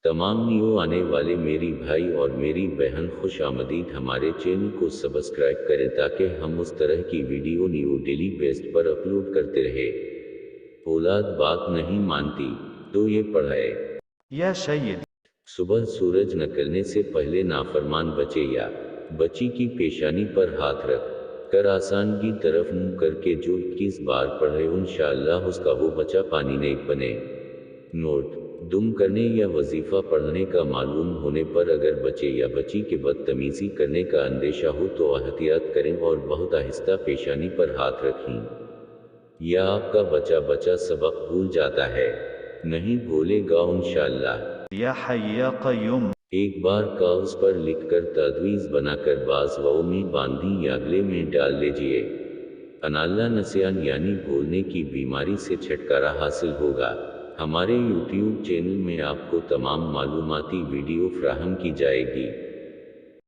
तमाम न्यू आने वाले मेरी भाई और मेरी बहन खुश आमदीद। हमारे चैनल को सब्सक्राइब करें ताकि हम उस तरह की वीडियो न्यू डेली बेस्ड पर अपलोड करते रहे। औलाद बात नहीं मानती तो ये पढ़ाए। या सैयद। सुबह सूरज निकलने से पहले नाफरमान बच्चे या बच्ची की पेशानी पर हाथ रख कर आसान की तरफ मुंह करके जो 21 बार पढ़े इंशाअल्लाह उसका वो बच्चा पानी नहीं बने। नोट: दुम करने या वजीफा पढ़ने का मालूम होने पर अगर बच्चे या बच्ची के बदतमीजी करने का अंदेशा हो तो एहतियात करें और बहुत आहिस्ता पेशानी पर हाथ रखें। या आपका बच्चा सबक भूल जाता है? नहीं भूलेगा इंशाअल्लाह। या हय्य या क़य्यूम। एक बार कागज पर लिखकर ताजवीज बनाकर बाज वाओं में बांधी या गले में डाल लीजिए। अनाल्ला नसियान यानी भूलने की बीमारी से छुटकारा हासिल होगा। हमारे YouTube चैनल में आपको तमाम मालूमाती वीडियो फ्राहम की जाएगी।